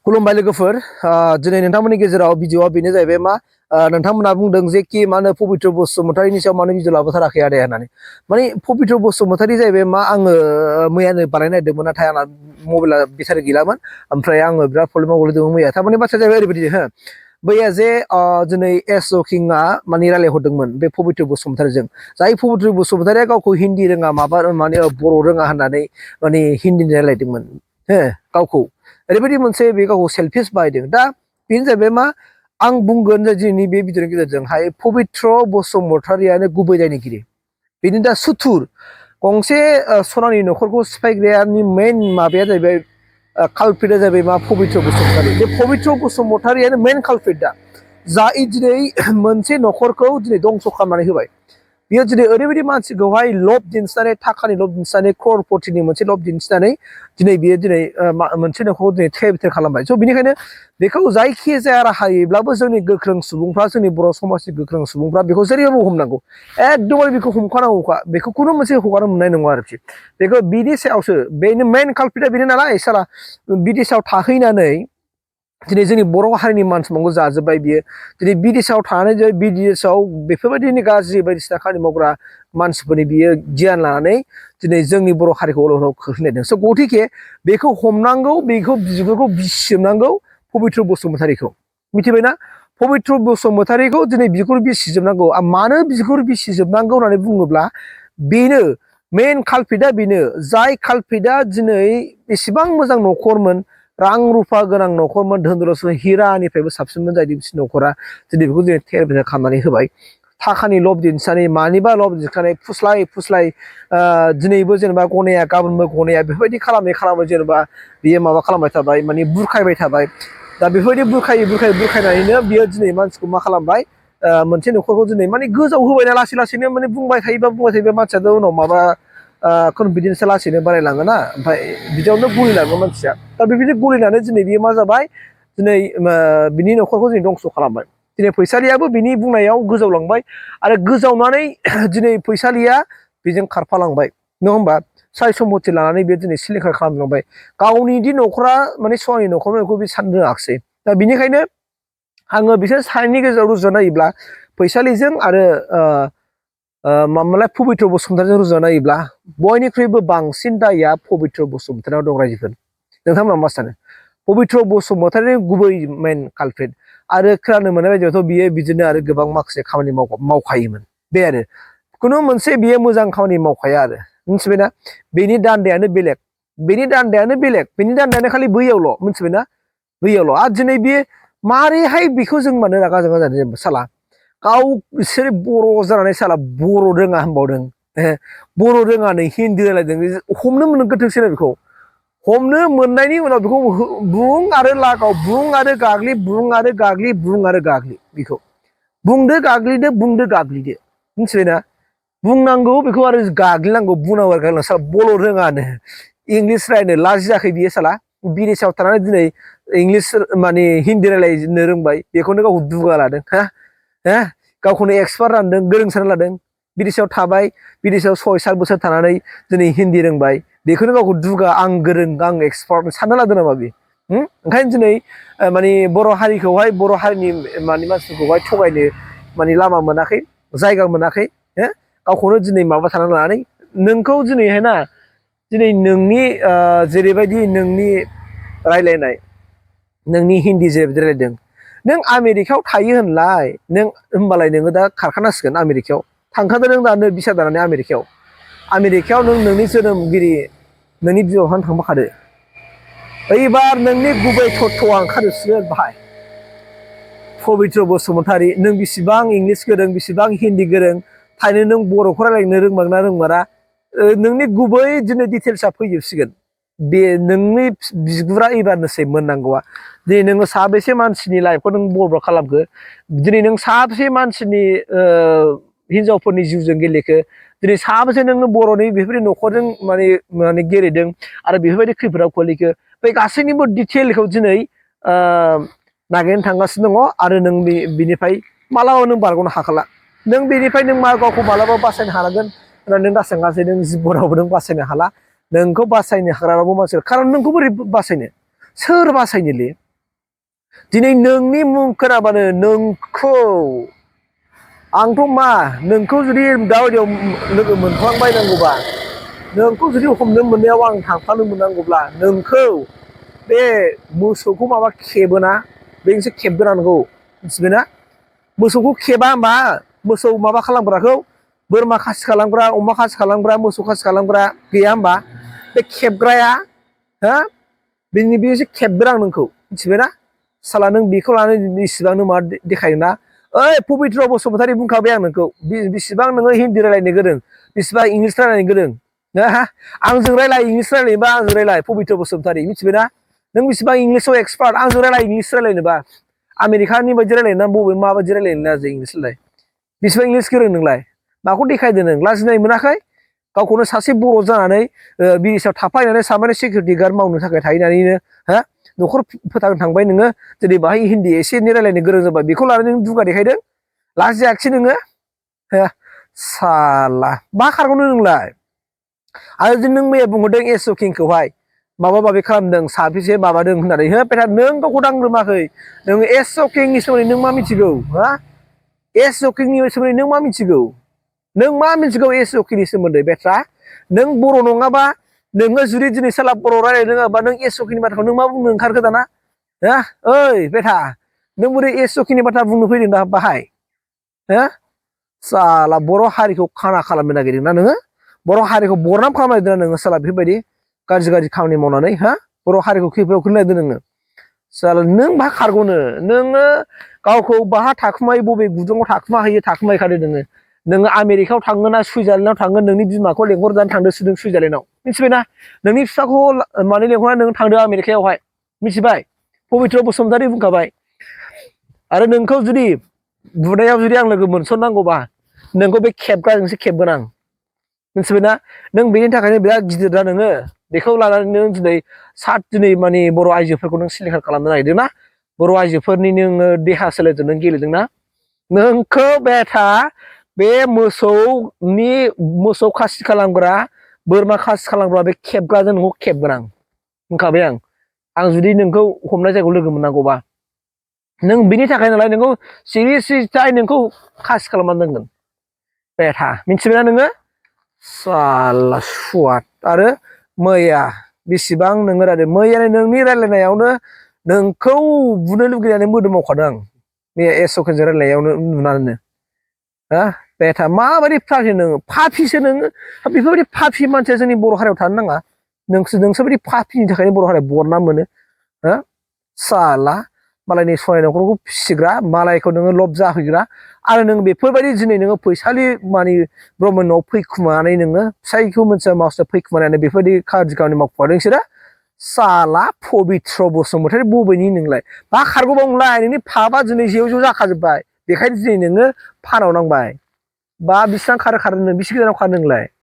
खुलुमबाय लोगोफोर दिनै नोंथांमोननि गेजेराव भिडिअआ बेनो जाहैबाय मा नोंथांमोना बुंदों जे कि मा होनो पबित्र बसुमतारीनि सायाव मानो भिडिअ लाबोथाराखै आदाया होननानै माने पबित्र बसुमतारी जाहैबाय मा आङो मैयानो बानायनो नागिरदोंमोन नाथाय आंना मबाइला बेटारि गैलामोन ओमफ्राय आङो बिराद प्रब्लेमाव गोलैदोंमोन मैया थारमाने बाथ्राया जाहैबाय ओरैबायदि हो बैया जे दिनै एस अ किंआ माने रायलायहरदोंमोन बे पबित्र बसुमतारीजों जाय पबित्र बसुमतारीया गावखौ हिन्दी रोङा माबा माने बर' रोङा होननानै माने हिन्दी रायलायदोंमोन हो गावखौ ओरैबायदि मोनसे बे गावखौ सेल्फिस बाहायदों दा बेनो जाहैबाय मा आं बुंगोन जे दिनैनि बे भिडिअनि गेजेरजोंहाय पबित्र बसुमतारीयानो गुबै दायनिगिरि बेनि दा सुथुर गंसे सनानि न'खरखौ सिफायग्रायानि मेइन माबाया जाहैबाय कालपिटआ जाहैबाय मा पबित्र बसुमतारी बे पबित्र बसुमतारीयानो मेइन कालपिट दा जाय दिनै मोनसे न'खरखौ दिनै दंस' खालामनानै होबाय बियो दिनै ओरैबायदि मानसिखौहाय लब दिन्थिनानै थाखानि लब दिन्थिनानै क्ररपतिनि मोनसे लब दिन्थिनानै दिनै बियो दिनै मोनसे न'खरखौ दिनै थेर बेथेर खालामबाय स' बेनिखायनो बेखौ जायखि जाया राहायैब्लाबो जोंनि गोख्रों सुबुंफ्रा जोंनि बर' समाजनि गोख्रों सुबुंफ्रा बेखौ जेरैबाबो हमनांगौ एकदमबारे बेखौ हमखानांगौखा बेखौ खुनु मोनसे हगारनो मोननाय नङा आरोखि बेखौ बिनि सायावसो बेनो मेइन कालपिटआ बेनो नालाय साला बिदेशआव थाहैनानै दिनै जोंनि बर' हारिनि मान सनमानखौ जाजोब्बाय बियो दिनै बिदेशआव थानानै बिदेशआव बेफोरबायदिनो गाज्रि बायदिसिना खामानि मावग्रा मानसिफोरनि बियो गियान लानानै दिनै जोंनि बर' हारिखौ अल'खौ खोख्लैनायदों स' गथिखे बेखौ हमनांगौ बेखौ बिगुरखौ बिसिजोबनांगौ पबित्र बसुमतारीखौ मिथिबायना पबित्र बसुमतारीखौ दिनै बिगुर बिसिजोबनांगौ मानो बिगुर बिसिजोबनांगौ होननानै बुङोब्ला बेनो मेइन कालपिटआ बेनो जाय कालपिटआ दिनै एसेबां मोजां न'खरमोन रां रुफा गोनां न'खरमोन धोन दौलत हिरानिफ्रायबो साबसिनमोन जाहैदों बिसोरनि न'खरा दिनै बेखौ दिनै थेर बेथेर खालामनानै होबाय थाखानि लब दिन्थिनानै मानिबा लब दिन्थिनानै फुस्लाय दिनैबो जेनेबा गनाया गाबोनबो गनाया बेफोरबायदि खालामै जेनेबा बियो माबा खालामबाय थाबाय माने बुरखायबाय थाबाय दा बेफोरबायदि बुरखायनानैनो बियो दिनै मानसिखौ मा खालामबाय मोनसे न'खरखौ दिनै माने गोजाव होबायना लासैनो माने बुंबाय थायोबा मानसियाथ' उनाव माबा कनफिडेन्सआ लासैनो बारायलाङोना ओमफ्राय बिदियावनो गलिलाङो मानसिया दा बेबायदि गलिनानै दिनै बियो मा जाबाय दिनै बिनि न'खरखौ दिनै दंस' खालामबाय दिनै फैसालियाबो बिनि बुंनायाव गोजावलांबाय आरो गोजावनानै दिनै फैसालिया बेजों खारफालांबाय नङा होमबा साय सम्पति लानानै बे दिनै सिलिंखार खालामलांबाय गावनि दि न'खरा माने सनानि न'खर बेखौ बे साननो रोङाखिसै दा बिनिखायनो आङो बिसोर सानैनि गेजेराव रुजुना नायोब्ला फैसालिजों आरो मामोनलाय पबित्र बसुमतारीजों रुजुना नायोब्ला बयनिख्रुइबो बांसिन दायआ पबित्र बसुमतारीयाव दं रायजोफोर नोंथांमोना मा सानो पबित्र बसुमतारीनि गुबै मेइन कालप्रिट आरो खोनानो मोननाय बायदियावथ' बियो बिदिनो आरो गोबां माखासे खामानि मावखायोमोन बे आरो खुनु मोनसे बियो मोजां खामानि मावखाया आरो मिथिबायना बेनि दान्दायानो बेलेग बेनि दान्दायानो खालि बैयावल' मिथिबायना बैयावल' आरो दिनै बे मारैहाय बेखौ जों मानो रागा जोङा जादों साला गाव बिसोर बर' जानानै साला बर' रोङा होनबावदों बर' रोङानै हिन्दी रायलायदों हमनो मोनो गोथोंसै बेखौ हमनो मोननायनि उनाव बेखौ बुं आरो लागाव बुं आरो गाग्लि बेखौ बुंदो गाग्लिदो मिथिबायना बुंनांगौ बेखौ आरो गाग्लिनांगौ बुंनांगौ आरो गाग्लिनांगौ साला बर' रोङानो इंलिस रायनो लाजियाखै बियो साला बिदेशआव थानानै दिनै इंलिस माने हिन्दी रायलायनो रोंबाय बेखौनो गावखौ दुगा लादों गावखौनो एक्सपार्ट रानदों गोरों सानना लादों बिदेशआव थाबाय बिदेशआव 6-7 बोसोर थानानै दिनै हिन्दी रोंबाय बेखौनो गावखौ दुगा आं गोरों आं एक्सपार्ट सानना लादों नामा बे ओंखायनो दिनै माने बर' हारिखौहाय बर' हारिनि माने मानसिफोरखौहाय थगायनो माने लामा मोनाखै जायगा मोनाखै गावखौनो दिनै माबा सानना लानानै नोंखौ दिनैहाय ना दिनै नोंनि जेरैबायदि नोंनि रायलायनाय नोंनि हिन्दी जेरैबायदि रायलायदों नों आमेरिकायाव थायो होनलाय नों होमबालाय नोङो दा खारखानांसिगोन आमेरिकायाव थांखादो नों दानो बिसा दानानै आमेरिकायाव नों नोंनि जोनोमगिरि नोंनि बिमा बिफानो थांफाखादो एबार नोंनि गुबै थथ्थ'आ ओंखारजोबसिगोन बाहाय पबित्र बसुमतारी नों बेसेबां इंलिस गोरों बेसेबां हिन्दी गोरों थारैनो नों बर'खौ रायलायनो रोंबांना रोंमारा नोंनि गुबै दिनै डिटेल्सआ फैजोबसिगोन बे नोंनि बिगुरा एबारनोसै मोननांगौआ दिनै नोङो साबेसे मानसिनि लाइफखौ नों बरबाद खालामखो दिनै नों साबेसे मानसिनि हिनजावफोरनि जिउजों गेलेखो दिनै साबेसे नोङो बर'नि बेफोरबायदि न'खरजों माने गेलेदों आरो बेफोरबायदि खैफोदाव खोलैखो बे गासैनिबो डिटेलखौ दिनै नागिरनो थांगासिनो दङ आरो नों बिनिफ्राय मालाबा नों बारग'नो हाखाला नों बेनिफ्राय नों गावखौ मालाबा बासायनो हानांगोन होननानै नों दासांगासै नों जिबनावबो नों बासायनो हाला नोंखौ बासायनो हाग्रा रावबो मानसि खारन नोंखौ बोरै बासायनो सोर बासायनोलै दिनै नोंनि मुं खोनाबानो नोंखौ आंथ' मा नोंखौ जुदि दाबायदियाव लोगो मोनफ्लांबायनांगौबा नोंखौ जुदि हमनो मोननायाव आं थांफानो मोननांगौब्ला नोंखौ बे मोसौखौ माबा खेबोना बेजोंसो खेबग्रोनांगौ मिथिबायना मोसौखौ खेबा होमबा मोसौ माबा खालामग्राखौ बोरमा खासि खालामग्रा अमा खासि खालामग्रा मोसौ खासि खालामग्रा गैया होमबा बे खेबग्राया हो बेसो खेबगोन आं नोंखौ मिथिबायना साला नों बेखौ लानानै इसिबां नों माबा देखायोना ओइ पबित्र बसुमतारी बुंखाबाय आं नोंखौ बेसेबां नोङो हिन्दी रायलायनो गोरों बेसेबां इंलिस रायलायनो गोरों आंजों रायलाय इंलिस रायलायनोबा आंजों रायलाय पबित्र बसुमतारी मिथिबायना नों बेसेबां इंलिसाव एक्सपार्ट आंजों रायलाय इंलिस रायलायनोबा आमेरिकानि बायदि रायलायनो ना बबे माबायदि रायलायनो ना जों इंलिस रायलाय बेसेबां इंलिस गोरों नोंलाय माखौ देखायदों नों लाजिनाय मोनाखै गावखौनो सासे बर' जानानै बिदेशआव थाफायनानै सामान्य सिकिउरिटि गार्ड मावनो थाखाय थाहैनानैनो हा न'खर फोथांनो थांबाय नोङो दिनै बाहाय हिन्दी एसे एनै रायलायनो गोरों जाबाय बेखौ लानानै नों दुगा देखायदों लाजियाखिसै नोङो साला मा खारग'नो नोंलाय आरो जुदि नों मैया बुंहरदों एस किंखौहाय माबा माबि खालामदों साबेसे माबादों होननानै हो बेटा नों गावखौ दांग्रोमाखै नों एस किंनि सोमोन्दै नों मा मिथिगौ हा एस किंनि सोमोन्दै नों मा मिथिगौ नों मा मिथिगौ एस किंनि सोमोन्दै बेटा नों बर' नङाबा नोङो जुदि दिनै साला बर' रायलायनो रोङाबा नों एस किंनि बाथ्राखौ नों मा बुंनो ओंखारखो दाना हा ओइ बेटा नों बोरै एस किंनि बाथ्रा बुंनो फैदों दा बाहाय हो साला बर' हारिखौ खाना खालामनो नागिरदों ना नोङो बर' हारिखौ बरनाम खालामनो नागिरदों ना नोङो साला बेफोरबायदि गाज्रि गाज्रि खामानि मावनानै हा बर' हारिखौ खैफोदाव खोख्लैनो नागिरदों नोङो साला नों बाहा खारग'नो नोङो गावखौ बाहा थाखुमायो बबे गुदुङाव थाखुमा हैयो थाखुमायखादो नोङो आमेरिकायाव थांगोन ना सुइजारलेण्डआव थांगोन नोंनि बिमाखौ लेंहरजानो थांदो सुदों सुइजारलेण्डआव मिथिबायना नोंनि फिफाखौ माने लेंहरनानै नों थांदो आमेरिकायावहाय मिथिबाय पबित्र बसुमतारी बुंखाबाय आरो नोंखौ जुदि बुनायाव जुदि आं लोगो मोनसननांगौबा नोंखौ बे खेबग्राजोंसो खेबगोन आं मिथिबायना नों बेनि थाखायनो बिराद गिदिर ना नोङो बेखौ लानानै नों दिनै माने बर' आइजोफोरखौ नों सिलिंखार खालामनो नागिरदोंना बर' आइजोफोरनि नोङो देहा सोलेरजों नों गेलेदोंना नोंखौ बेटा बे मोसौ खासि खालामग्रा बोरमा खासि खालामग्रा बे खेबग्राजों नोंखौ खेबगोन आं बुंखाबाय आं जुदि नोंखौ हमनाय जायगायाव लोगो मोननांगौबा नों बिनि थाखाय नालाय नोंखौ सिरि सिरि नोंखौ खासि खालामनानै दोनगोन बेटा मिथिबायना नोङो साला सुवाद आरो मैया बेसेबां नोङो रायलाय मैयानो नोंनि रायलायनायावनो नोंखौ बुनो लुगैनानै मोदोम मावखादों आं मैया एस'केजों रायलायनायावनो नुनानैनो हा बेटा माबायदि पापि नोङो पापिसो नोङो बेफोरबायदि पापि मानसिया जोंनि बर' हारियाव थानो नाङा नोंसोरबायदि पापिनि थाखायनो बर' हारिया बदनाम मोनो हो साला मालायनि सनाय न'खरखौ फिसिग्रा मालायखौ नोङो लब जाहोग्रा आरो नों बेफोरबायदि दिनै नोङो फैसालि माने ब्रह्म न'आव फैखुमानानै नोङो फिसायखौ मोनसे मावसे फैखुमानानै बेफोरबायदि गाज्रि खामानि मावखुमादों नोंसोरो साला पबित्र बसुमतारी बबेनि नोंलाय मा खारग'बावनोलाय नोंनि पापआ दिनै जेव जेव जाखाजोब्बाय बेखायनो दिनै नोङो फानाव नांबाय बा बेसेबां खारो नों बेसे गोजानाव खारो नोंलाय